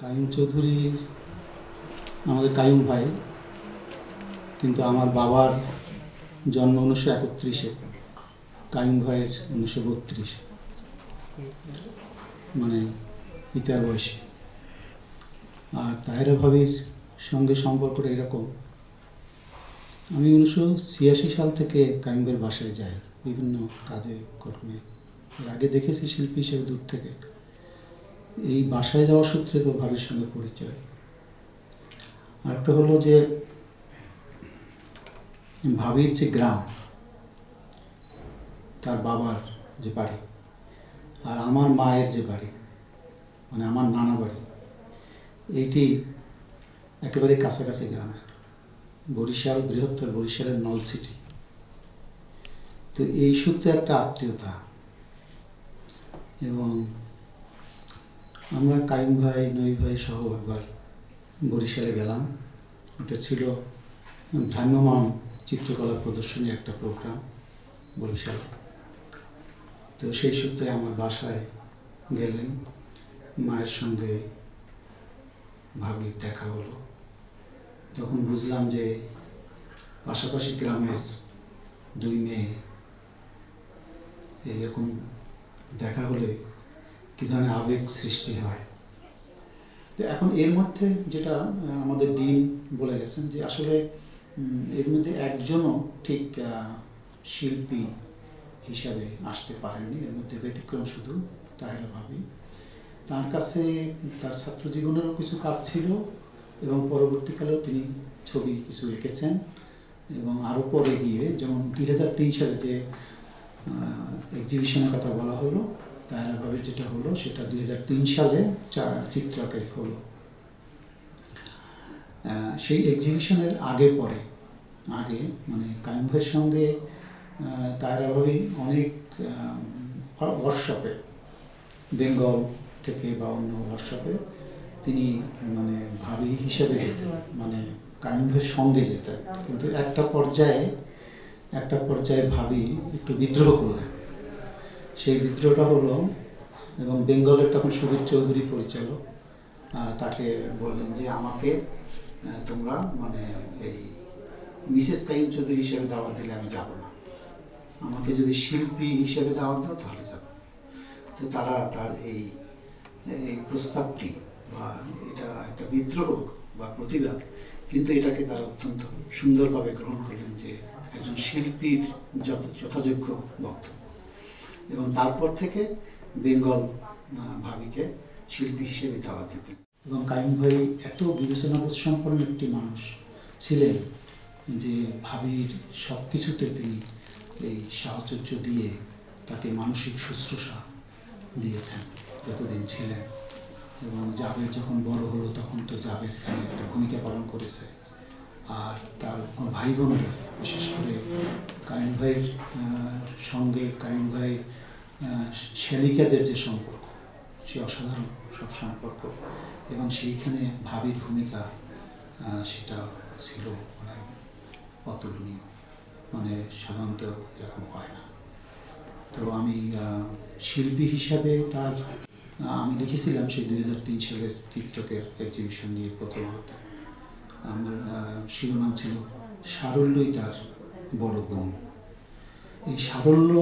কাইয়ুম চৌধুরী আমাদের কাইয়ুম ভাই, কিন্তু আমার বাবার জন্ম 1931-এ, কাইয়ুম ভাইয়ের 1932, মানে পিতার বয়সে। আর তাহেরা ভাবির সঙ্গে সম্পর্কটা এরকম, আমি 1986 সাল থেকে কাইয়ুম ভাইয়ের বাসায় যাই বিভিন্ন কাজে কর্মে। এর আগে দেখেছি শিল্পী হিসেবে দূর থেকে, এই বাসায় যাওয়ার সূত্রে তো ভাবির সঙ্গে পরিচয়। আরেকটা হলো যে ভাবির যে গ্রাম, তার বাবার যে বাড়ি, আর আমার মায়ের যে বাড়ি, মানে আমার নানা বাড়ি, এইটি একেবারে কাছাকাছি গ্রামে, বরিশাল, বৃহত্তর বরিশালের নলছিটি। তো এই সূত্রে একটা আত্মীয়তা। এবং আমরা কাইয়ুম ভাই, নই ভাই সহ একবার বরিশালে গেলাম। ওটা ছিল ভ্রাম্যমাণ চিত্রকলা প্রদর্শনী একটা প্রোগ্রাম বরিশালে। তো সেই সূত্রে আমার বাসায় গেলেন, মায়ের সঙ্গে ভাবির দেখা হলো। তখন বুঝলাম যে পাশাপাশি গ্রামের দুই মেয়ে এরকম দেখা হলে কী ধরনের আবেগ সৃষ্টি হয়। তো এখন এর মধ্যে যেটা আমাদের ডিন বলে গেছেন যে আসলে এর মধ্যে একজনও ঠিক শিল্পী হিসাবে আসতে পারেননি। এর মধ্যে ব্যতিক্রম শুধু তাহেরা ভাবি। তার কাছে তার ছাত্র জীবনেরও কিছু কাজ ছিল এবং পরবর্তীকালেও তিনি ছবি কিছু এঁকেছেন। এবং আরও পরে গিয়ে, যেমন 2003 সালে যে এক্সিবিশনের কথা বলা হলো, তাহেরা ভাবির যেটা হলো সেটা 2003 সালে চিত্রকে হলো। সেই এক্সিবিশনের আগে মানে কাইয়ুম ভাইয়ের সঙ্গে তাহেরা ভাবি অনেক ওয়ার্কশপে, বেঙ্গল থেকে বা অন্য ওয়ার্কশপে তিনি মানে ভাবি হিসেবে যেতেন, মানে কাইয়ুম ভাইয়ের সঙ্গে যেতেন। কিন্তু একটা পর্যায়ে ভাবি একটু বিদ্রোহ করলেন। সেই বিদ্রোহটা হলো, এবং বেঙ্গলের তখন সুবীর চৌধুরী পরিচালক, তাকে বললেন যে আমাকে তোমরা মানে এই মিসেস কাইয়ুম চৌধুরী হিসেবে দাওয়াত দিলে আমি যাব না, আমাকে যদি শিল্পী হিসেবে দাওয়াত দাও তাহলে যাব। তো তারা তার এই প্রস্তাবটি, বা এটা একটা বিদ্রোহ বা প্রতিবাদ, কিন্তু এটাকে তারা অত্যন্ত সুন্দরভাবে গ্রহণ করলেন যে একজন শিল্পীর যথাযোগ্য বক্তব্য। এবং তারপর থেকে বেঙ্গল ভাবিকে শিল্পী হিসেবে দাওয়াত দিতেন। এবং কাইয়ুম ভাই এত বিবেচনাবোধ সম্পন্ন একটি মানুষ ছিলেন যে ভাবির সব কিছুতে তিনি এই সাহচর্য দিয়ে তাকে মানসিক শুশ্রূষা দিয়েছেন যতদিন ছিলেন। এবং জাবের যখন বড় হলো তখন তো জাবের এখানে একটা ভূমিকা পালন করেছে। আর তার ভাই বোনদের, বিশেষ করে কাইয়ুম ভাইয়ের সঙ্গে কাইয়ুম ভাই শ্যালিকাদের যে সম্পর্ক, সে অসাধারণ সব সম্পর্ক। এবং সেইখানে ভাবির ভূমিকা সেটা ছিল মানে অতুলনীয়, মানে সাধারণত এরকম হয় না। তো আমি শিল্পী হিসাবে আমি লিখেছিলাম সেই 2003 সালের চিত্রকের এক্সিবিশন নিয়ে প্রথম আলোতে। আমার শিরোনাম ছিল সারল্যই তার বড় গুণ। এই সারল্য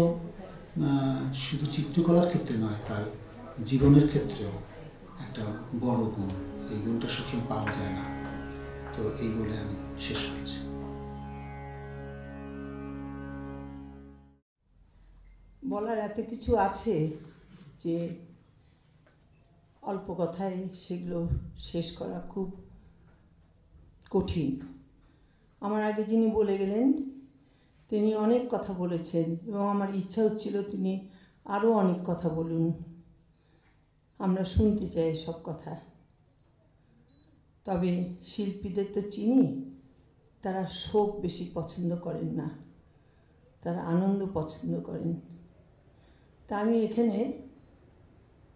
শুধু চিত্রকলার ক্ষেত্রে নয়, তার জীবনের ক্ষেত্রেও একটা বড় গুণ। এই গুণটা সবসময় পাওয়া যায় না। তো এই বলে আমি শেষ করছি। বলার এত কিছু আছে যে অল্প কথায় সেগুলো শেষ করা খুব কঠিন। আমার আগে যিনি বলে গেলেন তিনি অনেক কথা বলেছেন, এবং আমার ইচ্ছা হচ্ছিল তিনি আরও অনেক কথা বলুন, আমরা শুনতে চাই সব কথা। তবে শিল্পীদের তো চিনি, তারা শোক বেশি পছন্দ করেন না, তারা আনন্দ পছন্দ করেন। তা আমি এখানে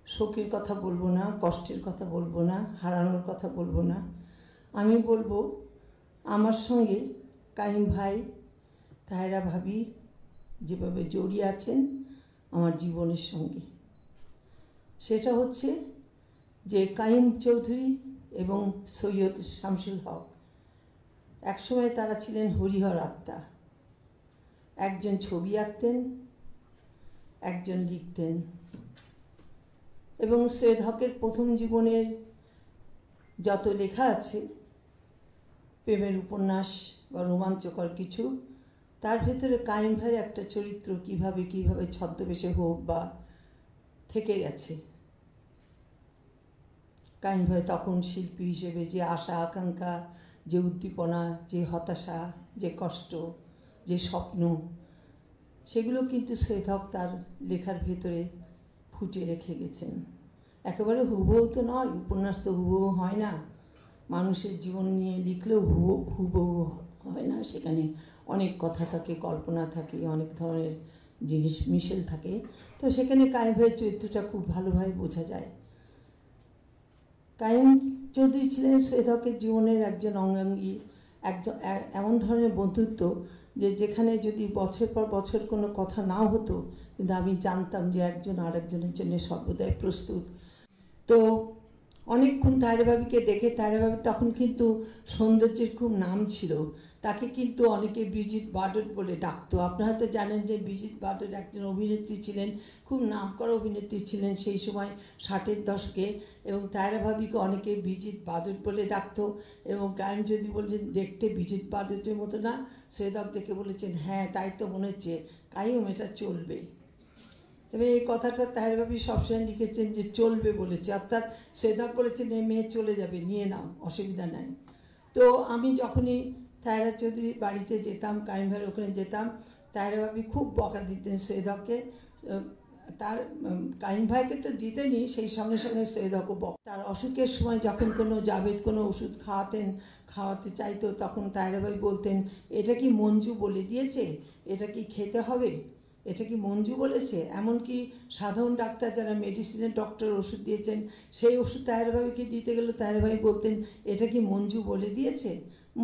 শোকের কথা বলবো না, কষ্টের কথা বলবো না, হারানোর কথা বলবো না। আমি বলবো আমার সঙ্গে কাইয়ুম ভাই, তাহেরা ভাবি যেভাবে জড়িয়ে আছেন আমার জীবনের সঙ্গে, সেটা হচ্ছে যে কাইম চৌধুরী এবং সৈয়দ শামসুল হক একসময় তারা ছিলেন হরিহর আত্মা। একজন ছবি আঁকতেন, একজন লিখতেন। এবং সৈয়দ হকের প্রথম জীবনের যত লেখা আছে প্রেমের উপন্যাস বা রোমাঞ্চকর কিছু, তার ভেতরে কাইম ভাইয়ের একটা চরিত্র কিভাবে কিভাবে ছদ্মবেশে হোক বা থেকে গেছে। কাইম ভাই তখন শিল্পী হিসেবে যে আশা আকাঙ্ক্ষা, যে উদ্দীপনা, যে হতাশা, যে কষ্ট, যে স্বপ্ন, সেগুলো কিন্তু সৈয়দ হক তার লেখার ভেতরে ফুটিয়ে রেখে গেছেন। একেবারে হুবহু তো নয়, উপন্যাস তো হুবহু হয় না, মানুষের জীবন নিয়ে লিখলেও হুবহু হয় না, সেখানে অনেক কথা থাকে, কল্পনা থাকে, অনেক ধরনের জিনিস মিশেল থাকে। তো সেখানে কাইম ভাইয়ের চরিত্রটা খুব ভালোভাবে বোঝা যায়। কাইম চৌধুরী ছিলেন সৈয়দ হকের জীবনের একজন অঙ্গাঙ্গী, একদম এমন ধরনের বন্ধুত্ব যে যেখানে যদি বছর পর বছর কোনো কথা নাও হতো, কিন্তু আমি জানতাম যে একজন আর একজনের জন্য সর্বদাই প্রস্তুত। তো অনেকক্ষণ তাহেরা ভাবিকে দেখে, তাহেরা ভাবি তখন কিন্তু সৌন্দর্যের খুব নাম ছিল, তাকে কিন্তু অনেকে ব্রিজিট বার্ডট বলে ডাকতো। আপনারা হয়তো জানেন যে ব্রিজিট বার্ডট একজন অভিনেত্রী ছিলেন, খুব নামকরা অভিনেত্রী ছিলেন সেই সময় 60-এর দশকে, এবং তাহেরা ভাবিকে অনেকে ব্রিজিট বার্ডট বলে ডাকতো। এবং কাইম যদি বলছেন দেখতে ব্রিজিট বার্ডটের মতো না, সৈয়দ হক দেখে বলেছেন হ্যাঁ তাই তো মনে হচ্ছে, কাইম এটা চলবে। এবার এই কথাটা তাহেরা ভাবি সবসময় লিখেছেন যে চলবে বলেছে, অর্থাৎ সৈয়দ হক বলেছেন এই মেয়ে চলে যাবে, নিয়ে নাও, অসুবিধা নাই। তো আমি যখনই তাহেরা চৌধুরীর বাড়িতে যেতাম, কাইম ভাইয়ের ওখানে যেতাম, তাহেরা ভাবি খুব বকা দিতেন সৈয়দ হককে। তার কাইম ভাইকে তো দিতেনই, সেই সঙ্গে সঙ্গে সৈয়দ হকও বক। তার অসুখের সময় যখন কোনো জাভেদ কোনো ওষুধ খাওয়াতে চাইতো, তখন তাহেরা ভাই বলতেন এটা কি মঞ্জু বলে দিয়েছে, এটা কি খেতে হবে, এটা কি মঞ্জু বলেছে। এমনকি সাধারণ ডাক্তার যারা মেডিসিনের ডক্টর ওষুধ দিয়েছেন, সেই ওষুধ তাহেরা ভাবিকে দিতে গেলে তাহেরা ভাই বলতেন এটা কি মঞ্জু বলে দিয়েছে।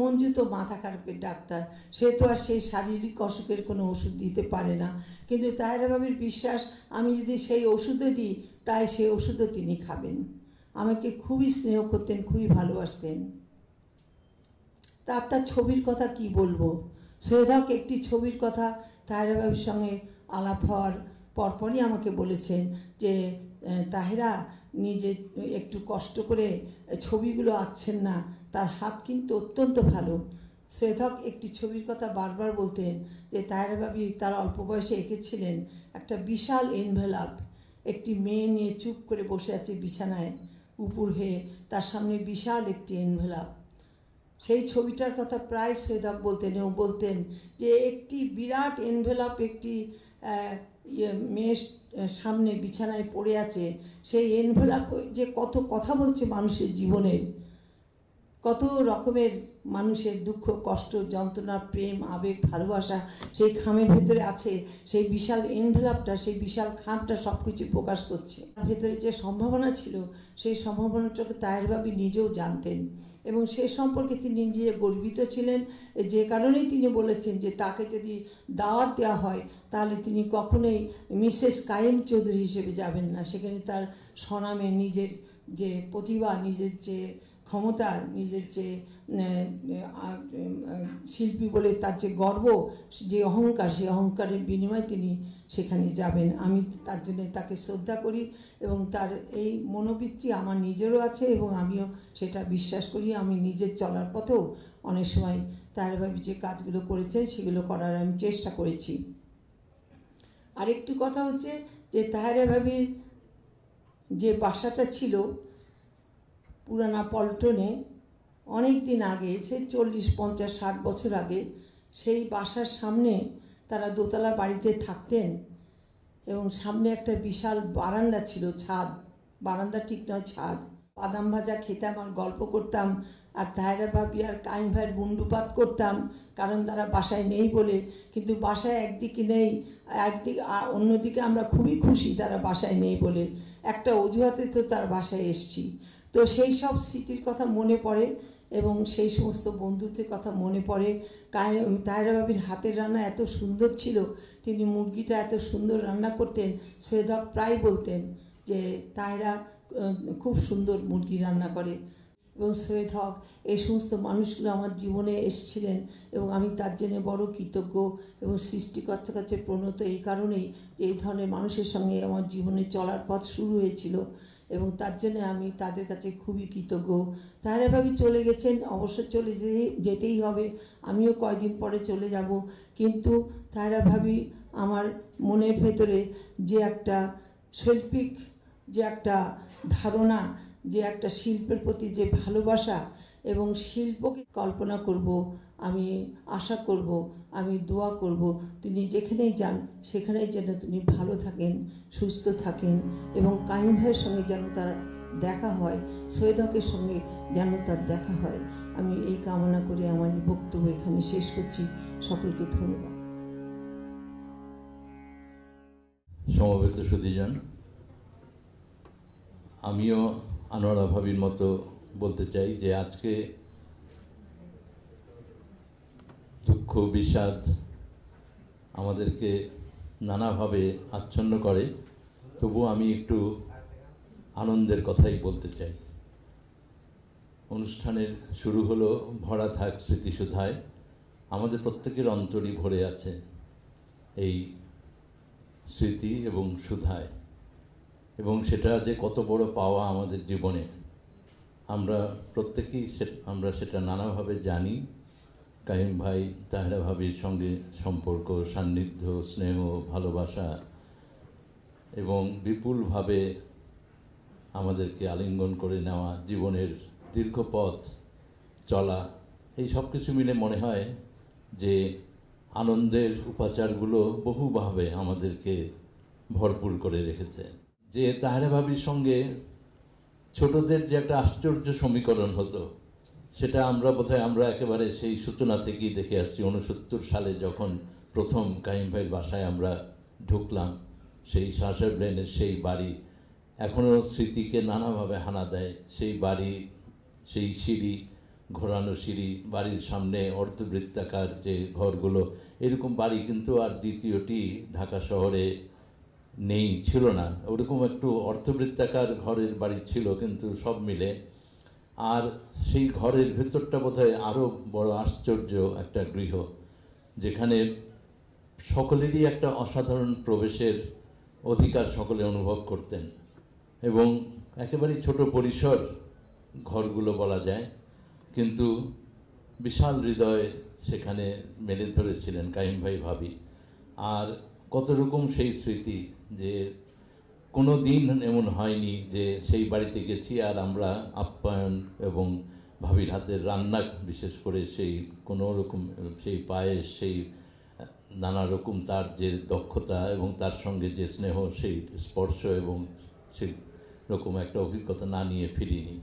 মঞ্জু তো মাথা খারাপের ডাক্তার, সে তো আর সেই শারীরিক অসুখের কোনো ওষুধ দিতে পারে না। কিন্তু তাহেরা ভাবির বিশ্বাস আমি যদি সেই ওষুধও দিই, তাই সেই ওষুধও তিনি খাবেন। আমাকে খুবই স্নেহ করতেন, খুবই ভালোবাসতেন। তার ছবির কথা কি বলবো। সৈয়দ হক একটি ছবির কথা তাহেরা ভাবির সঙ্গে আলাপ হওয়ার পরপরই আমাকে বলেছেন যে তাহেরা নিজে একটু কষ্ট করে ছবিগুলো আঁকছেন না, তার হাত কিন্তু অত্যন্ত ভালো। সৈয়দ হক একটি ছবির কথা বারবার বলতেন যে তাহেরা ভাবি তার অল্প বয়সে এঁকেছিলেন একটা বিশাল এনভেলাপ, একটি মেয়ে নিয়ে চুপ করে বসে আছে বিছানায় উপর হয়ে, তার সামনে বিশাল একটি এনভেলাপ। সেই ছবিটার কথা প্রায় সৈয়দ হক বলতেন, এবং বলতেন যে একটি বিরাট এনভেলাপ একটি মেয়ের সামনে বিছানায় পড়ে আছে, সেই এনভেলাপ যে কত কথা বলছে মানুষের জীবনের, কত রকমের মানুষের দুঃখ কষ্ট যন্ত্রণা প্রেম আবেগ ভালোবাসা সেই খামের ভেতরে আছে। সেই বিশাল এনভেলাপটা, সেই বিশাল খামটা সব কিছু প্রকাশ করছে। তার ভেতরে যে সম্ভাবনা ছিল, সেই সম্ভাবনাটাকে তাহেরা ভাবি নিজেও জানতেন, এবং সে সম্পর্কে তিনি নিজে গর্বিত ছিলেন। যে কারণেই তিনি বলেছেন যে তাকে যদি দাওয়াত দেওয়া হয় তাহলে তিনি কখনোই মিসেস কাইম চৌধুরী হিসেবে যাবেন না। সেখানে তার স্বনামে নিজের যে প্রতিভা, নিজের যে ক্ষমতা, নিজের যে শিল্পী বলে তার যে গর্ব, যে অহংকার, সেই অহংকারের বিনিময়ে তিনি সেখানে যাবেন। আমি তার জন্য তাকে শ্রদ্ধা করি, এবং তার এই মনোবৃত্তি আমার নিজেরও আছে, এবং আমিও সেটা বিশ্বাস করি। আমি নিজের চলার পথেও অনেক সময় তাহেরা ভাবি যে কাজগুলো করেছেন সেগুলো করার আমি চেষ্টা করেছি। আরেকটি কথা হচ্ছে যে তাহেরা ভাবির যে বাসাটা ছিল পুরানা পল্টনে, অনেক দিন আগে, সে 40, 50, 60 বছর আগে, সেই বাসার সামনে তারা দোতলা বাড়িতে থাকতেন, এবং সামনে একটা বিশাল বারান্দা ছিল, ছাদ, বারান্দা ঠিক নয় ছাদ। বাদাম ভাজা খেতাম আর গল্প করতাম, আর তাহেরা ভাবি আর কাইম ভাইয়ের মুন্ডুপাত করতাম, কারণ তারা বাসায় নেই বলে। কিন্তু বাসায় একদিকে নেই, একদিকে অন্যদিকে আমরা খুবই খুশি তারা বাসায় নেই বলে, একটা অজুহাতে তো তার বাসায় এসছি। তো সেই সব স্মৃতির কথা মনে পড়ে, এবং সেই সমস্ত বন্ধুত্বের কথা মনে পড়ে। তাহেরা ভাবির হাতের রান্না এত সুন্দর ছিল, তিনি মুরগিটা এত সুন্দর রান্না করতেন। সৈয়দ হক প্রায় বলতেন যে তাহেরা খুব সুন্দর মুরগি রান্না করে। এবং সৈয়দ হক এই সমস্ত মানুষগুলো আমার জীবনে এসেছিলেন এবং আমি তার জন্য বড় কৃতজ্ঞ এবং সৃষ্টিকর্তার কাছে প্রণত এই কারণেই যে এই ধরনের মানুষের সঙ্গে আমার জীবনে চলার পথ শুরু হয়েছিল এবং তার জন্য আমি তাদের কাছে খুবই কৃতজ্ঞ। তারা এভাবে চলে গেছেন, অবশ্য চলে যেতেই হবে, আমিও কয়দিন পরে চলে যাব, কিন্তু তারা ভাবি আমার মনের ভেতরে যে একটা শৈল্পিক যে একটা ধারণা, যে একটা শিল্পের প্রতি যে ভালোবাসা এবং শিল্পকে কল্পনা করব, আমি আশা করব, আমি দোয়া করব তিনি যেখানেই যান সেখানেই যেন তিনি ভালো থাকেন, সুস্থ থাকেন এবং কাইম ভাইয়ের সঙ্গে যেন তার দেখা হয়, সৈয়দ হকের সঙ্গে যেন তার দেখা হয়। আমি এই কামনা করে আমার এই বক্তব্য এখানে শেষ করছি। সকলকে ধন্যবাদ। সমবেত সুধীজন, আমিও আনোয়ারা ভাবির মতো বলতে চাই যে আজকে দুঃখ বিষাদ আমাদেরকে নানাভাবে আচ্ছন্ন করে, তবু আমি একটু আনন্দের কথাই বলতে চাই। অনুষ্ঠানের শুরু হলো ভরা থাক স্মৃতিসুধায়, আমাদের প্রত্যেকের অন্তরই ভরে আছে এই স্মৃতি এবং সুধায়, এবং সেটা যে কত বড় পাওয়া আমাদের জীবনে আমরা প্রত্যেকেই আমরা সেটা নানাভাবে জানি। কাইম ভাই তাহেরা ভাবির সঙ্গে সম্পর্ক, সান্নিধ্য, স্নেহ, ভালোবাসা এবং বিপুলভাবে আমাদেরকে আলিঙ্গন করে নেওয়া, জীবনের দীর্ঘ পথ চলা, এই সব কিছু মিলে মনে হয় যে আনন্দের উপাচারগুলো বহুভাবে আমাদেরকে ভরপুর করে রেখেছে। যে তাহেরা ভাবির সঙ্গে ছোটদের যে একটা আশ্চর্য সমীকরণ হতো, সেটা আমরা একেবারে সেই সূচনা থেকেই দেখে আসছি। 69 সালে যখন প্রথম কাইম ভাইয়ের বাসায় আমরা ঢুকলাম, সেই শাসের লেনের সেই বাড়ি এখনও স্মৃতিকে নানাভাবে হানা দেয়। সেই বাড়ি, সেই সিঁড়ি, ঘোরানো সিঁড়ি, বাড়ির সামনে অর্ধবৃত্তাকার যে ঘরগুলো, এরকম বাড়ি কিন্তু আর দ্বিতীয়টি ঢাকা শহরে নেই, ছিল না। ওরকম একটু অর্ধবৃত্তাকার ঘরের বাড়ি ছিল, কিন্তু সব মিলে। আর সেই ঘরের ভেতরটা বোধহয় আরও বড় আশ্চর্য একটা গৃহ, যেখানে সকলেরই একটা অসাধারণ প্রবেশের অধিকার সকলে অনুভব করতেন এবং একেবারেই ছোট পরিসর ঘরগুলো বলা যায়, কিন্তু বিশাল হৃদয় সেখানে মেলে ধরেছিলেন কাইম ভাই ভাবি। আর কত রকম সেই স্মৃতি, যে কোনো দিন এমন হয়নি যে সেই বাড়িতে গেছি আর আমরা আপ্যায়ন এবং ভাবির হাতের রান্না, বিশেষ করে সেই কোনো রকম সেই পায়েস, সেই নানা রকম তার যে দক্ষতা এবং তার সঙ্গে যে স্নেহ, সেই স্পর্শ এবং সেই রকম একটা অভিজ্ঞতা না নিয়ে ফিরিনি।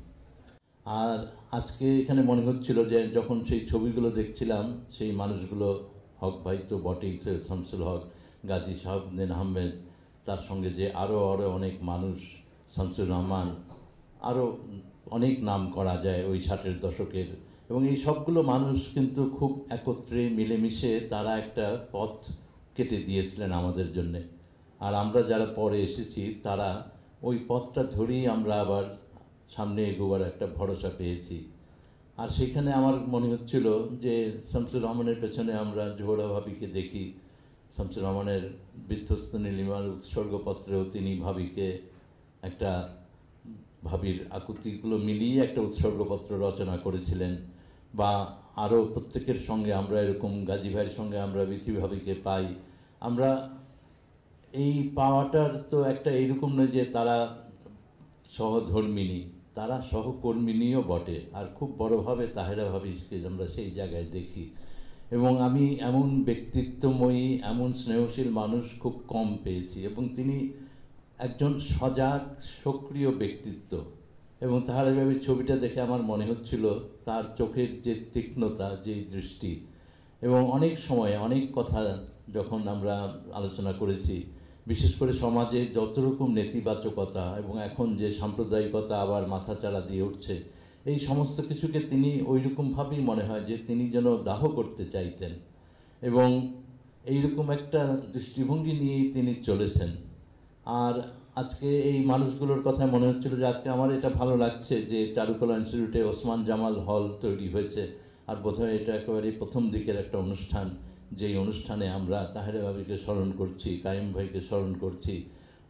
আর আজকে এখানে মনে হচ্ছিল যে যখন সেই ছবিগুলো দেখছিলাম, সেই মানুষগুলো, হক ভাই তো বটেই, সৈয়দ শামসুল হক, গাজী শাহাবুদ্দিন আহমেদ, তার সঙ্গে যে আরও অনেক মানুষ, শামসুর রহমান, আরও অনেক নাম করা যায় ওই 60-এর দশকের। এবং এই সবগুলো মানুষ কিন্তু খুব একত্রে মিলেমিশে তারা একটা পথ কেটে দিয়েছিলেন আমাদের জন্যে। আর আমরা যারা পরে এসেছি তারা ওই পথটা ধরেই আমরা আবার সামনে এগোবার একটা ভরসা পেয়েছি। আর সেখানে আমার মনে হচ্ছিল যে শামসুর রহমানের পেছনে আমরা জোহরা ভাবিকে দেখি। শামসুর রহমানের বিধ্বস্ত নীলিমার উৎসর্গপত্রেও তিনি ভাবিকে একটা, ভাবির আকুতিগুলো মিলিয়ে একটা উৎসর্গপত্র রচনা করেছিলেন। বা আরও প্রত্যেকের সঙ্গে আমরা এরকম, গাজী ভাইয়ের সঙ্গে আমরা বিথি ভাবিকে পাই। আমরা এই পাওয়াটার তো একটা এইরকম নয় যে তারা সহধর্মিণী, তারা সহকর্মিণীও বটে। আর খুব বড়োভাবে তাহেরা ভাবিকে আমরা সেই জায়গায় দেখি। এবং আমি এমন ব্যক্তিত্বময়ী, এমন স্নেহশীল মানুষ খুব কম পেয়েছি। এবং তিনি একজন সজাগ, সক্রিয় ব্যক্তিত্ব। এবং তাহেরা ভাবির ছবিটা দেখে আমার মনে হচ্ছিল তার চোখের যে তীক্ষ্ণতা, যে দৃষ্টি, এবং অনেক সময় অনেক কথা যখন আমরা আলোচনা করেছি, বিশেষ করে সমাজে যত রকম নেতিবাচকতা এবং এখন যে সাম্প্রদায়িকতা আবার মাথাচাড়া দিয়ে উঠছে, এই সমস্ত কিছুকে তিনি ওই রকমভাবেই মনে হয় যে তিনি যেন দাহ করতে চাইতেন। এবং এইরকম একটা দৃষ্টিভঙ্গি নিয়েই তিনি চলেছেন। আর আজকে এই মানুষগুলোর কথা মনে হচ্ছিল যে আজকে আমার এটা ভালো লাগছে যে চারুকলা ইনস্টিটিউটে ওসমান জামাল হল তৈরি হয়েছে, আর বোধহয় এটা একেবারে প্রথম দিকের একটা অনুষ্ঠান, যেই অনুষ্ঠানে আমরা তাহেরা ভাবিকে স্মরণ করছি, কাইম ভাইকে স্মরণ করছি,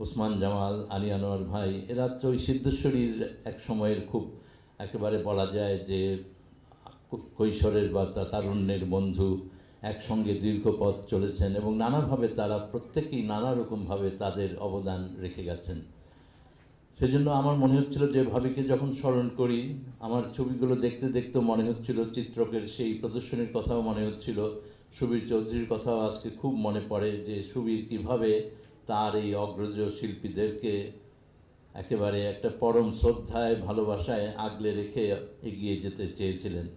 ওসমান জামাল, আলী আনোয়ার ভাই, এরা তো ওই সিদ্ধেশ্বরীর এক সময়ের খুব একেবারে বলা যায় যে কৈশোরের বা তারুণ্যের বন্ধু, একসঙ্গে দীর্ঘ পথ চলেছেন এবং নানাভাবে তারা প্রত্যেকেই নানা রকমভাবে তাদের অবদান রেখে গেছেন। সেজন্য আমার মনে হচ্ছিল যে ভাবিকে যখন স্মরণ করি, আমার ছবিগুলো দেখতে দেখতে মনে হচ্ছিল চিত্রকের সেই প্রদর্শনীর কথাও মনে হচ্ছিল, সুবীর চৌধুরীর কথাও আজকে খুব মনে পড়ে যে সুবীর কীভাবে তার এই অগ্রজ শিল্পীদেরকে একেবারে একটা পরম শ্রদ্ধায় ভালোবাসায় আগলে রেখে এগিয়ে যেতে চেয়েছিলেন।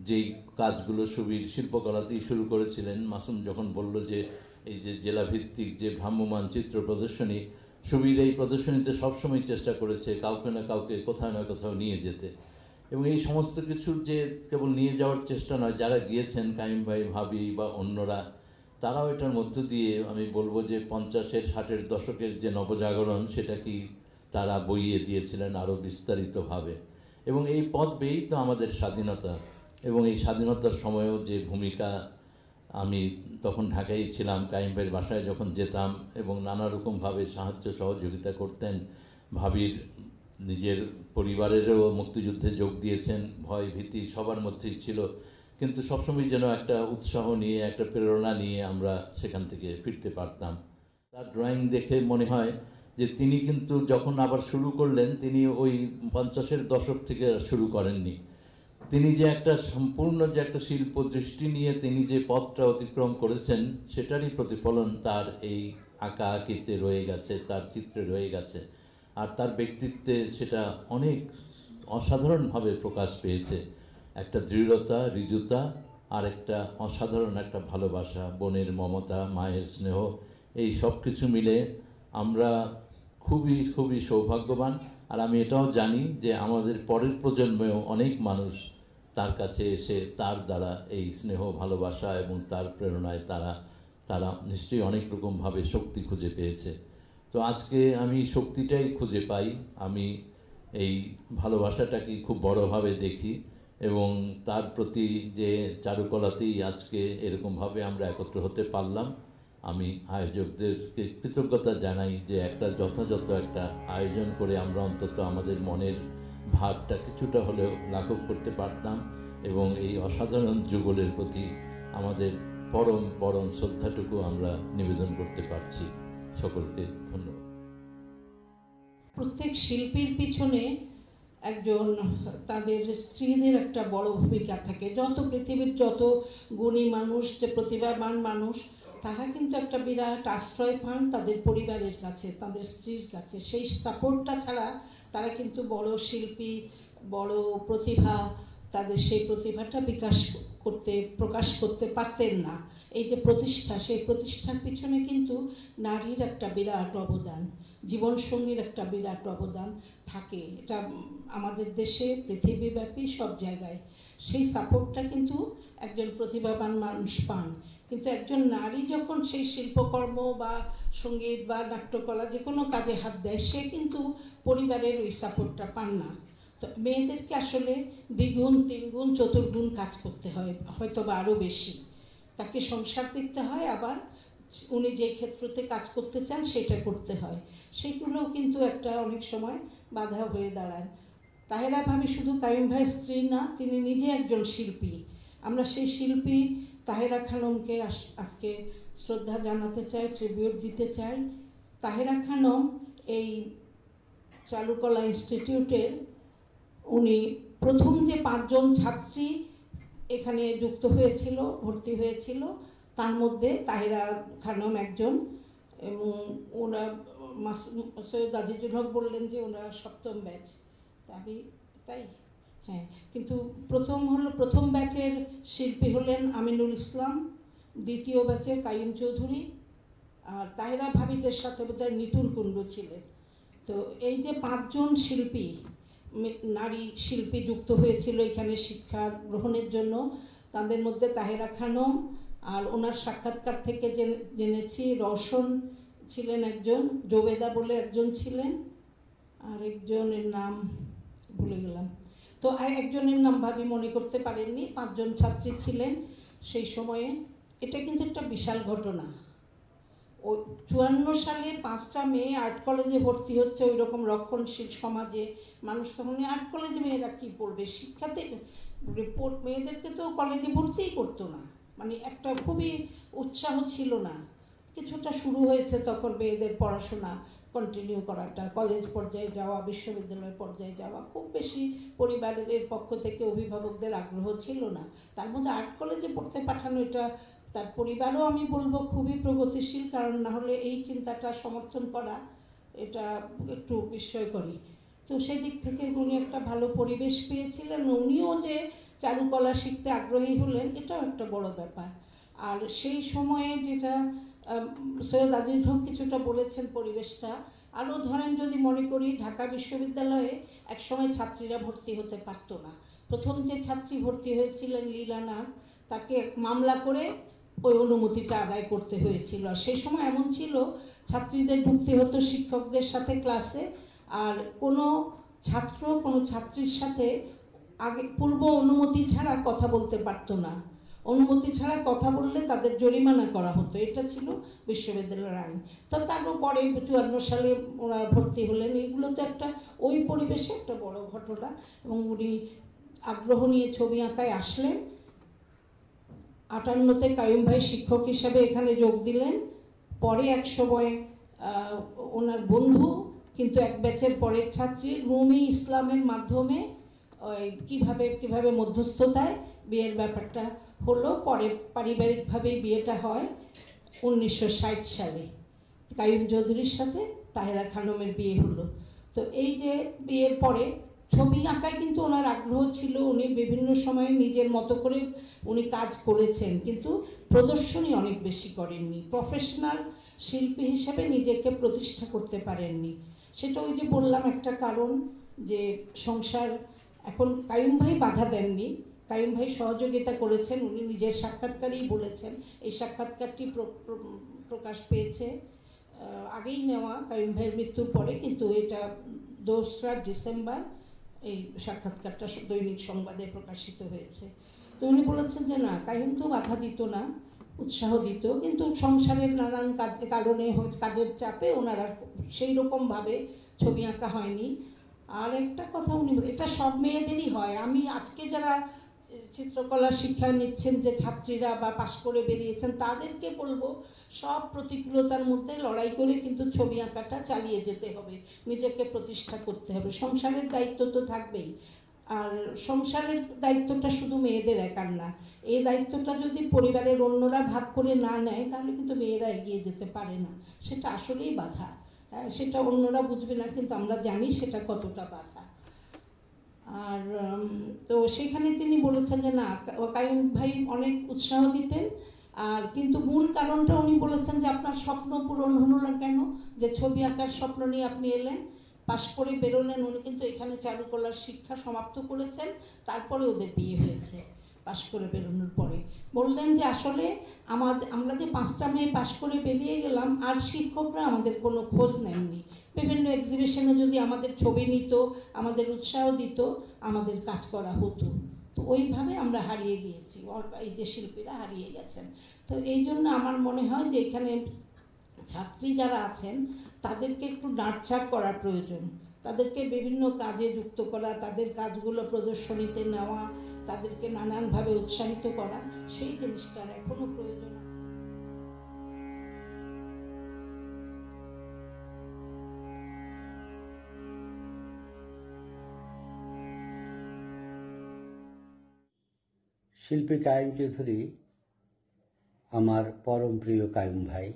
যেই কাজগুলো সুবীর শিল্পকলাতেই শুরু করেছিলেন, মাসুম যখন বলল যে এই যে জেলাভিত্তিক যে ভ্রাম্যমাণ চিত্র প্রদর্শনী, সুবীর এই প্রদর্শনীতে সবসময় চেষ্টা করেছে কাউকে না কাউকে কোথাও না কোথাও নিয়ে যেতে, এবং এই সমস্ত কিছু যে কেবল নিয়ে যাওয়ার চেষ্টা নয়, যারা গিয়েছেন কাইম ভাই, ভাবি বা অন্যরা, তারাও এটার মধ্য দিয়ে আমি বলবো যে 50-এর 60-এর দশকের যে নবজাগরণ সেটাকেই তারা বইয়ে দিয়েছিলেন আরও বিস্তারিতভাবে। এবং এই পথ বেয়েই তো আমাদের স্বাধীনতা, এবং এই স্বাধীনতার সময়ও যে ভূমিকা, আমি তখন ঢাকায় ছিলাম, কাইম ভাইয়ের বাসায় যখন যেতাম এবং নানা রকমভাবে সাহায্য সহযোগিতা করতেন। ভাবির নিজের পরিবারেরও মুক্তিযুদ্ধে যোগ দিয়েছেন, ভয় ভীতি সবার মধ্যেই ছিল, কিন্তু সবসময় যেন একটা উৎসাহ নিয়ে, একটা প্রেরণা নিয়ে আমরা সেখান থেকে ফিরতে পারতাম। তার ড্রয়িং দেখে মনে হয় যে তিনি কিন্তু যখন আবার শুরু করলেন, তিনি ওই 50-এর দশক থেকে শুরু করেননি। তিনি যে একটা সম্পূর্ণ যে একটা শিল্প দৃষ্টি নিয়ে তিনি যে পথটা অতিক্রম করেছেন, সেটারই প্রতিফলন তার এই আঁকা আঁকিতে রয়ে গেছে, তার চিত্রে রয়ে গেছে, আর তার ব্যক্তিত্বে সেটা অনেক অসাধারণভাবে প্রকাশ পেয়েছে। একটা দৃঢ়তা, ঋজুতা, আর একটা অসাধারণ একটা ভালোবাসা, বোনের মমতা, মায়ের স্নেহ, এই সব কিছু মিলে আমরা খুবই খুবই সৌভাগ্যবান। আর আমি এটাও জানি যে আমাদের পরের প্রজন্মেও অনেক মানুষ তার কাছে এসে তার দ্বারা এই স্নেহ, ভালোবাসা এবং তার প্রেরণায় তারা নিশ্চয়ই অনেক রকমভাবে শক্তি খুঁজে পেয়েছে। তো আজকে আমি শক্তিটাই খুঁজে পাই, আমি এই ভালোবাসাটাকেই খুব বড়োভাবে দেখি, এবং তার প্রতি যে চারুকলাতেই আজকে এরকমভাবে আমরা একত্র হতে পারলাম, আমি আয়োজকদেরকে কৃতজ্ঞতা জানাই যে একটা যথাযথ একটা আয়োজন করে আমরা অন্তত আমাদের মনের ভাবটা কিছুটা হলেও লাঘব করতে পারতাম, এবং এই অসাধারণ যুগলের প্রতি আমাদের পরম পরম শ্রদ্ধাটুকু আমরা নিবেদন করতে পারছি। সকলকে ধন্যবাদ। প্রত্যেক শিল্পীর পিছনে একজন তাদের স্ত্রীদের একটা বড় ভূমিকা থাকে। যত পৃথিবীর যত গুণী মানুষ, যে প্রতিভাবান মানুষ, তারা কিন্তু একটা বিরাট আশ্রয় পান তাদের পরিবারের কাছে, তাদের স্ত্রীর কাছে। সেই সাপোর্টটা ছাড়া তারা কিন্তু বড় শিল্পী, বড় প্রতিভা, তাদের সেই প্রতিভাটা প্রকাশ করতে পারতেন না। এই যে প্রতিষ্ঠা, সেই প্রতিষ্ঠার পিছনে কিন্তু নারীর একটা বিরাট অবদান, জীবনসঙ্গীর একটা বিরাট অবদান থাকে। এটা আমাদের দেশে, পৃথিবীব্যাপী সব জায়গায় সেই সাপোর্টটা কিন্তু একজন প্রতিভাবান মানুষ পান। কিন্তু একজন নারী যখন সেই শিল্পকর্ম বা সঙ্গীত বা নাট্যকলা যে কোনো কাজে হাত দেয়, সে কিন্তু পরিবারের ওই সাপোর্টটা পান না। তো মেয়েদেরকে আসলে দ্বিগুণ, তিনগুণ, চতুর্গুণ কাজ করতে হয়, হয়তো বা আরও বেশি। তাকে সংসার দেখতে হয়, আবার উনি যে ক্ষেত্রতে কাজ করতে চান সেটা করতে হয়। সেইগুলোও কিন্তু একটা অনেক সময় বাধা হয়ে দাঁড়ায়। তাহেরা ভাবি শুধু কাইম ভাইয়ের স্ত্রী না, তিনি নিজে একজন শিল্পী। আমরা সেই শিল্পী তাহেরা খানমকে আজকে শ্রদ্ধা জানাতে চাই, ট্রিবিউট দিতে চাই। তাহেরা খানম এই চারুকলা ইনস্টিটিউটের উনি প্রথম যে 5 জন ছাত্রী এখানে যুক্ত হয়েছিল, ভর্তি হয়েছিল, তার মধ্যে তাহেরা খানম একজন। এবং ওরা সৈয়দ আজিজুল হক বললেন যে ওরা 7ম ব্যাচ, তাই হ্যাঁ। কিন্তু প্রথম ব্যাচের শিল্পী হলেন আমিনুল ইসলাম, দ্বিতীয় ব্যাচের কাইম চৌধুরী, আর তাহেরা ভাবিদের সাথে বোধহয় নিতুন কুণ্ডু ছিলেন। তো এই যে 5 জন শিল্পী, নারী শিল্পী যুক্ত হয়েছিল এখানে শিক্ষা গ্রহণের জন্য, তাদের মধ্যে তাহেরা খানম, আর ওনার সাক্ষাৎকার থেকে জেনেছি রওশন ছিলেন একজন, জোবেদা বলে একজন ছিলেন, আর একজনের নাম ভুলে গেলাম। তো একজনের নাম ভাবি মনে করতে পারেননি। 5 জন ছাত্রী ছিলেন সেই সময়ে। এটা কিন্তু একটা বিশাল ঘটনা। ও 54 সালে 5টা মেয়ে আর্ট কলেজে ভর্তি হচ্ছে, ওই রকম রক্ষণশীল সমাজে মানুষ তখন আর্ট কলেজে মেয়েরা কী পড়বে, শিক্ষাতে মেয়েদেরকে তো কলেজে ভর্তিই করতো না, মানে একটা খুবই উৎসাহ ছিল না। কিছুটা শুরু হয়েছে তখন মেয়েদের পড়াশোনা কন্টিনিউ করাটা, কলেজ পর্যায়ে যাওয়া, বিশ্ববিদ্যালয় পর্যায়ে যাওয়া, খুব বেশি পরিবারের পক্ষ থেকে অভিভাবকদের আগ্রহ ছিল না। তার মধ্যে আর্ট কলেজে পড়তে পাঠানো, এটা তার পরিবারও আমি বলবো খুবই প্রগতিশীল, কারণ না হলে এই চিন্তাটা সমর্থন করা এটা একটু বিস্ময়করই। তো সেদিক থেকে উনি একটা ভালো পরিবেশ পেয়েছিলেন। উনিও যে চারুকলা শিখতে আগ্রহী হলেন, এটাও একটা বড় ব্যাপার। আর সেই সময়ে যেটা সৈয়দ আজিজ হক কিছুটা বলেছেন পরিবেশটা, আরও ধরেন যদি মনে করি ঢাকা বিশ্ববিদ্যালয়ে একসময় ছাত্রীরা ভর্তি হতে পারতো না। প্রথম যে ছাত্রী ভর্তি হয়েছিলেন লীলা নাগ, তাকে মামলা করে ওই অনুমতিটা আদায় করতে হয়েছিল। আর সেই সময় এমন ছিল, ছাত্রীদের ঢুকতে হতো শিক্ষকদের সাথে ক্লাসে, আর কোনো ছাত্র কোনো ছাত্রীর সাথে আগে পূর্ব অনুমতি ছাড়া কথা বলতে পারতো না। অনুমতি ছাড়া কথা বললে তাদের জরিমানা করা হতো, এটা ছিল বিশ্ববিদ্যালয়ের আইন। তো তারপর পরে 54 সালে ওনারা ভর্তি হলেন। এগুলো তো একটা ওই পরিবেশে একটা বড় ঘটনা। এবং উনি আগ্রহ নিয়ে ছবি আঁকায় আসলেন। 58তে কাইয়ুম ভাই শিক্ষক হিসাবে এখানে যোগ দিলেন। পরে এক সময় ওনার বন্ধু, কিন্তু এক ব্যাচের পরের ছাত্রী রুমি ইসলামের মাধ্যমে ওই কীভাবে মধ্যস্থতায় বিয়ের ব্যাপারটা হলো। পরে পারিবারিকভাবেই বিয়েটা হয় 1960 সালে। কাইয়ুম চৌধুরীর সাথে তাহেরা খানমের বিয়ে হলো। তো এই যে বিয়ের পরে ছবি আঁকায় কিন্তু ওনার আগ্রহ ছিল। উনি বিভিন্ন সময়ে নিজের মতো করে উনি কাজ করেছেন, কিন্তু প্রদর্শনী অনেক বেশি করেননি। প্রফেশনাল শিল্পী হিসেবে নিজেকে প্রতিষ্ঠা করতে পারেননি। সেটা ওই যে বললাম একটা কারণ, যে সংসার। এখন কাইয়ুম ভাই বাধা দেননি, কাইয়ুম ভাই সহযোগিতা করেছেন। উনি নিজের সাক্ষাৎকারেই বলেছেন, এই সাক্ষাৎকারটি প্রকাশ পেয়েছে আগেই নেওয়া কাইয়ুম ভাইয়ের মৃত্যুর পরে, কিন্তু এটা 2রা ডিসেম্বর এই সাক্ষাৎকারটা দৈনিক সংবাদে প্রকাশিত হয়েছে। তো উনি বলেছেন যে না, কাইয়ুম তো বাধা দিত না, উৎসাহ দিত, কিন্তু সংসারের নানান কারণে কাজের চাপে ওনারা সেই রকমভাবে ছবি আঁকা হয়নি। আর একটা কথা উনি, এটা সব মেয়েদেরই হয়। আমি আজকে যারা চিত্রকলা শিক্ষা নিচ্ছেন যে ছাত্রীরা বা পাশ করে বেরিয়েছেন, তাদেরকে বলবো সব প্রতিকূলতার মধ্যে লড়াই করে কিন্তু ছবি আঁকাটা চালিয়ে যেতে হবে, নিজেকে প্রতিষ্ঠা করতে হবে। সংসারের দায়িত্ব তো থাকবেই, আর সংসারের দায়িত্বটা শুধু মেয়েদের একার না। এই দায়িত্বটা যদি পরিবারের অন্যরা ভাগ করে না নেয়, তাহলে কিন্তু মেয়েরা এগিয়ে যেতে পারে না। সেটা আসলেই বাধা। সেটা অন্যরা বুঝবে না, কিন্তু আমরা জানি সেটা কতটা বাধা। আর তো সেখানে তিনি বলেছেন যে না, কাইয়ুম ভাই অনেক উৎসাহ দিতেন। আর কিন্তু মূল কারণটা উনি বলেছেন যে আপনার স্বপ্ন পূরণ হলো না কেন, যে ছবি আঁকার স্বপ্ন নিয়ে আপনি এলেন, পাশ করে বেরোলেন। উনি কিন্তু এখানে চারুকলার শিক্ষা সমাপ্ত করেছেন, তারপরে ওদের বিয়ে হয়েছে পাশ করে বেরোনোর পরে। বললেন যে আসলে আমরা যে 5টা মেয়ে পাশ করে বেরিয়ে গেলাম, আর শিক্ষকরা আমাদের কোনো খোঁজ নেননি। বিভিন্ন এক্সিবিশনে যদি আমাদের ছবি নিত, আমাদের উৎসাহ দিত, আমাদের কাজ করা হতো। তো ওইভাবে আমরা হারিয়ে গিয়েছি, এই যে শিল্পীরা হারিয়ে গেছেন। তো এই জন্য আমার মনে হয় যে এখানে ছাত্রী যারা আছেন তাদেরকে একটু নার্চার করার প্রয়োজন, তাদেরকে বিভিন্ন কাজে যুক্ত করা, তাদের কাজগুলো প্রদর্শনীতে নেওয়া, তাদেরকে নানানভাবে উৎসাহিত করা, সেই জিনিসটার এখনো প্রয়োজন আছে। শিল্পী কাইয়ুম চৌধুরী আমার পরম প্রিয় কাইয়ুম ভাই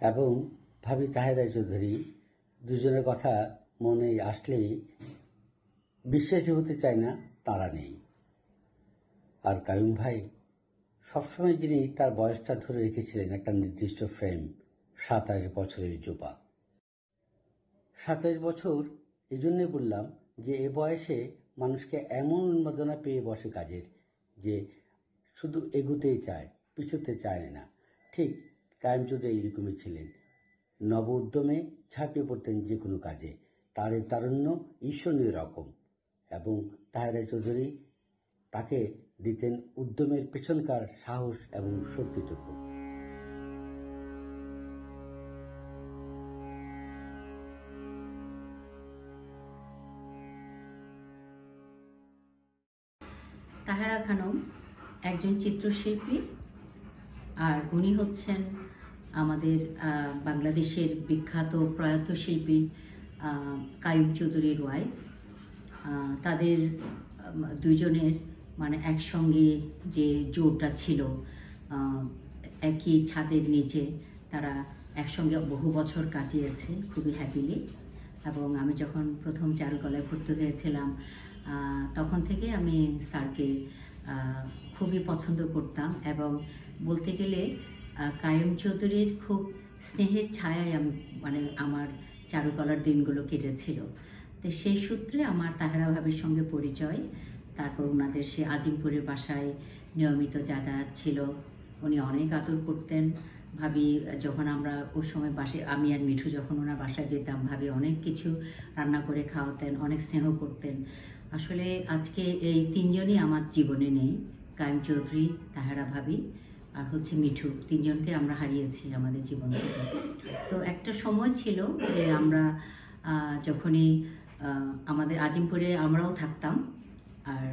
এবং ভাবি তাহেরা চৌধুরী, দুজনের কথা মনে আসলেই বিশ্বাসী হতে চায় না তারা নেই। আর কাইয়ুম ভাই সবসময় যিনি তার বয়সটা ধরে রেখেছিলেন একটা নির্দিষ্ট ফ্রেম, 27 বছরের যুবা। 27 বছর এই জন্যই বললাম যে এ বয়সে মানুষকে এমন উন্মাদনা পেয়ে বসে কাজের, যে শুধু এগুতেই চায়, পিছুতে চায় না। ঠিক কায়েম চৌধুরী এইরকমই ছিলেন। নব উদ্যমে ঝাঁপিয়ে পড়তেন যে কোনো কাজে। তার এই তারুণ্য ঈর্ষণীয় রকম, এবং তাহের চৌধুরী তাকে দিতেন উদ্যমের পেছনকার সাহস এবং শক্তিটুকু। তাহেরা খানম একজন চিত্রশিল্পী, আর উনি হচ্ছেন আমাদের বাংলাদেশের বিখ্যাত প্রয়াত শিল্পী কাইয়ুম চৌধুরীর ওয়াইফ। তাদের দুজনের মানে একসঙ্গে যে জোরটা ছিল, একই ছাদের নিচে তারা একসঙ্গে বহু বছর কাটিয়েছে খুবই হ্যাপিলি। এবং আমি যখন প্রথম চারুকলায় ভর্তি হয়েছিলাম তখন থেকে আমি স্যারকে খুবই পছন্দ করতাম, এবং বলতে গেলে কাইয়ুম চৌধুরীর খুব স্নেহের ছায়ায় আমি মানে আমার চারুকলার দিনগুলো কেটেছিল। তো সেই সূত্রে আমার তাহেরা ভাবির সঙ্গে পরিচয়। তারপর ওনাদের সে আজিমপুরের বাসায় নিয়মিত যাতায়াত ছিল, উনি অনেক আদর করতেন। ভাবি যখন আমরা ওই সময় বাসে, আমি আর মিঠু যখন ওনার বাসায় যেতাম, ভাবি অনেক কিছু রান্না করে খাওয়াতেন, অনেক স্নেহ করতেন। আসলে আজকে এই তিনজনই আমার জীবনে নেই, কাইয়ুম চৌধুরী, তাহেরা ভাবি আর হচ্ছে মিঠু, তিনজনকে আমরা হারিয়েছি আমাদের জীবন থেকে। তো একটা সময় ছিল যে আমরা যখনই আমাদের আজিমপুরে আমরাও থাকতাম, আর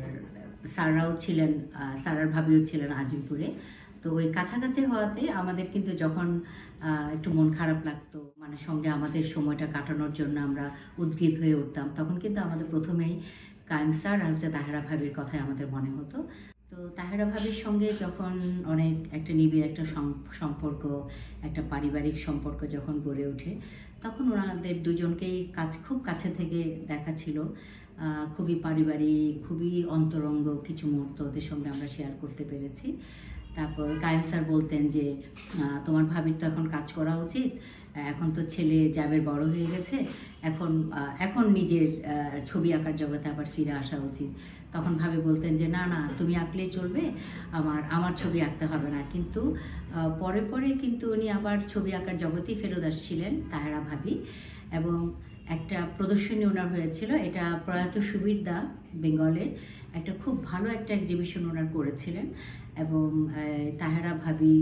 স্যাররাও ছিলেন, স্যারার ভাবিও ছিলেন আজিমপুরে। তো ওই কাছাকাছি হওয়াতে আমাদের কিন্তু যখন একটু মন খারাপ লাগতো, মানে সঙ্গে আমাদের সময়টা কাটানোর জন্য আমরা উদ্গ্রীব হয়ে উঠতাম, তখন কিন্তু আমাদের প্রথমেই কায়েম স্যার আর হচ্ছে তাহেরা ভাবির কথাই আমাদের মনে হতো। তো তাহেরা ভাবির সঙ্গে যখন অনেক একটা নিবিড় একটা সম্পর্ক, একটা পারিবারিক সম্পর্ক যখন গড়ে ওঠে, তখন ওনাদের দুজনকেই খুব কাছে থেকে দেখা ছিল। খুবই পারিবারিক, খুবই অন্তরঙ্গ কিছু মুহূর্ত ওদের সঙ্গে আমরা শেয়ার করতে পেরেছি। তারপর কায়েম স্যার বলতেন যে তোমার ভাবির তো এখন কাজ করা উচিত, এখন তো ছেলে জাবের বড় হয়ে গেছে, এখন নিজের ছবি আঁকার জগতে আবার ফিরে আসা উচিত। তখন ভাবি বলতেন যে না না, তুমি আঁকলেই চলবে, আমার ছবি আঁকতে হবে না। কিন্তু পরে পরে কিন্তু উনি আবার ছবি আঁকার জগতেই ফেরত আসছিলেন, তাহেরা ভাবি। এবং একটা প্রদর্শনী ওনার হয়েছিল, এটা প্রয়াত সুবীর দা বেঙ্গলের একটা খুব ভালো একটা এক্সিবিশন ওনার করেছিলেন। এবং তাহেরা ভাবি,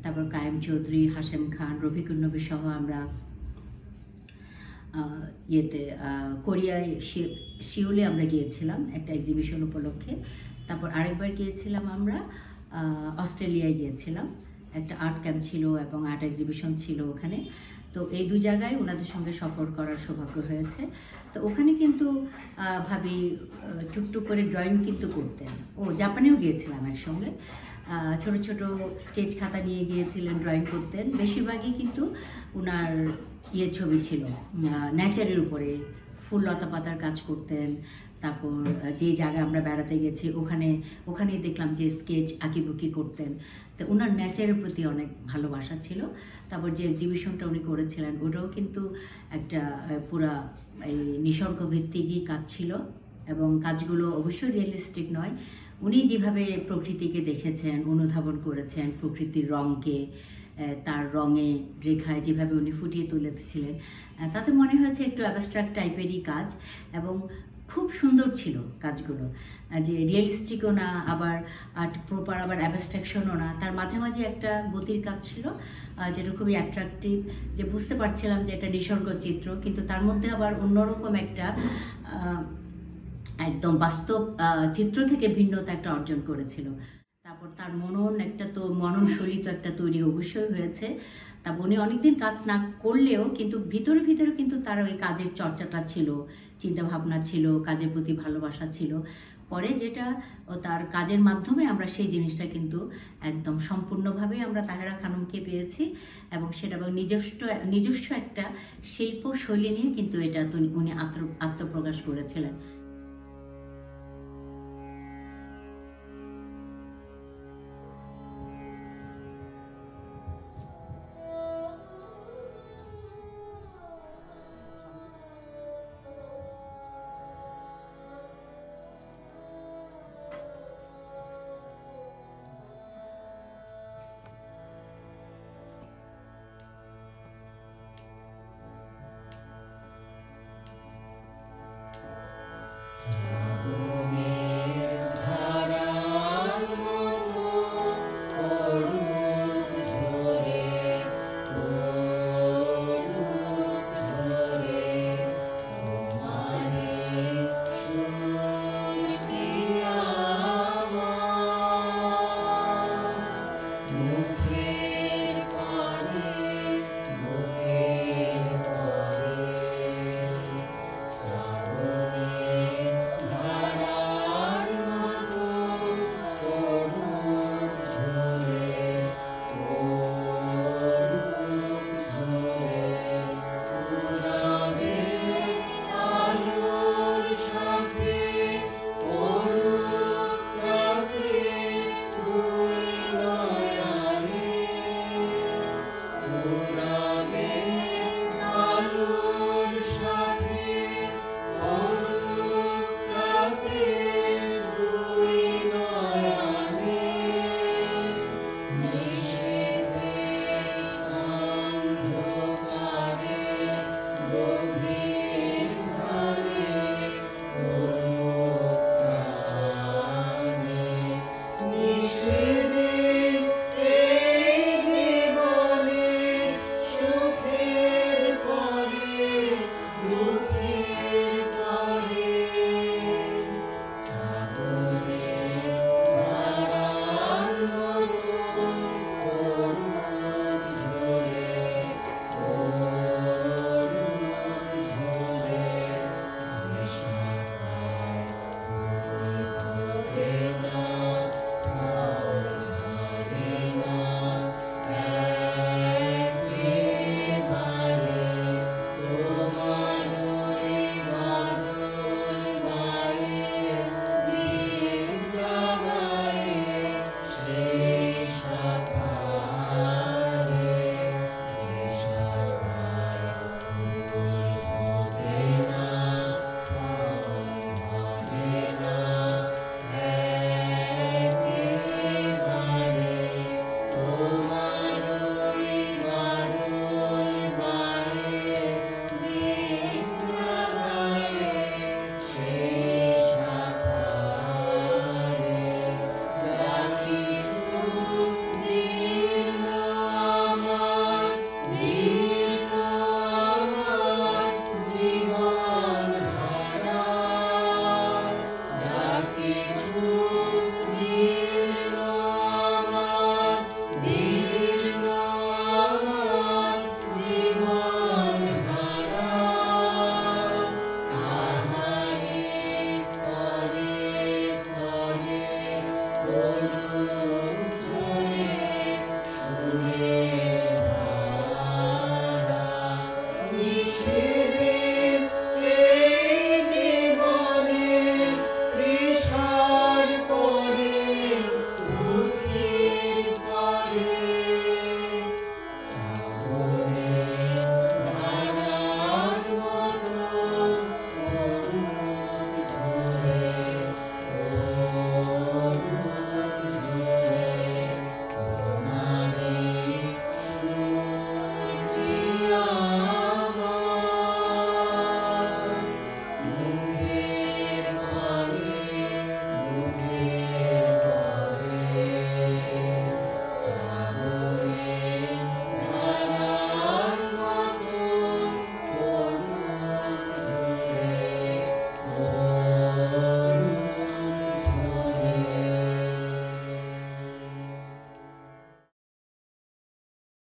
তারপর কায়েম চৌধুরী, হাশেম খান, রফিকুন নবী সহ আমরা কোরিয়ায় সিউলে আমরা গিয়েছিলাম একটা এক্সিবিশন উপলক্ষে। তারপর আরেকবার গিয়েছিলাম আমরা অস্ট্রেলিয়ায় গিয়েছিলাম, একটা আর্ট ক্যাম্প ছিল এবং আর্ট এক্সিবিশন ছিল ওখানে। তো এই দু জায়গায় ওনাদের সঙ্গে সফর করার সৌভাগ্য হয়েছে। তো ওখানে কিন্তু ভাবি টুকটুক করে ড্রয়িং কিন্তু করতেন। জাপানেও গিয়েছিলাম একসঙ্গে, ছোট ছোট স্কেচ খাতা নিয়ে গিয়েছিলেন, ড্রয়িং করতেন। বেশিরভাগই কিন্তু ওনার ছবি ছিল নেচারের উপরে, ফুল লতা পাতার কাজ করতেন। তারপর যে জায়গায় আমরা বেড়াতে গেছি ওখানে দেখলাম যে স্কেচ আঁকিবুকি করতেন। তো ওনার নেচারের প্রতি অনেক ভালোবাসা ছিল। তারপর যে এক্সিবিশনটা উনি করেছিলেন ওটাও কিন্তু একটা পুরা এই নিসর্গ ভিত্তিকই কাজ ছিল, এবং কাজগুলো অবশ্যই রিয়েলিস্টিক নয়। উনি যেভাবে প্রকৃতিকে দেখেছেন, অনুধাবন করেছেন, প্রকৃতির রঙকে তার রঙে রেখায় যেভাবে উনি ফুটিয়ে তুলেছিলেন, তাতে মনে হয়েছে একটু অ্যাবস্ট্রাক্ট টাইপেরই কাজ, এবং খুব সুন্দর ছিল কাজগুলো, যে রিয়েলিস্টিকও না আবার প্রপার আবার অ্যাবস্ট্রাকশনও না, তার মাঝামাঝি একটা গতির কাজ ছিল, যেটা খুবই অ্যাট্রাকটিভ, যে বুঝতে পারছিলাম যে এটা নিসর্গ চিত্র, কিন্তু তার মধ্যে আবার অন্যরকম একটা একদম বাস্তব চিত্র থেকে ভিন্নতা একটা অর্জন করেছিল। তারপর তার মননশৈলী তো একটা তৈরি অবশ্যই হয়েছে। তারপর উনি অনেকদিন কাজ না করলেও কিন্তু ভিতরে ভিতরে কিন্তু তার ওই কাজের চর্চাটা ছিল, চিন্তা ভাবনা ছিল, কাজের প্রতি ভালোবাসা ছিল। পরে যেটা তার কাজের মাধ্যমে আমরা সেই জিনিসটা কিন্তু একদম সম্পূর্ণভাবে আমরা তাহেরা খানমকে পেয়েছি, এবং সেটা এবং নিজস্ব একটা শিল্প শৈলী নিয়ে কিন্তু এটা উনি আত্মপ্রকাশ করেছিলেন।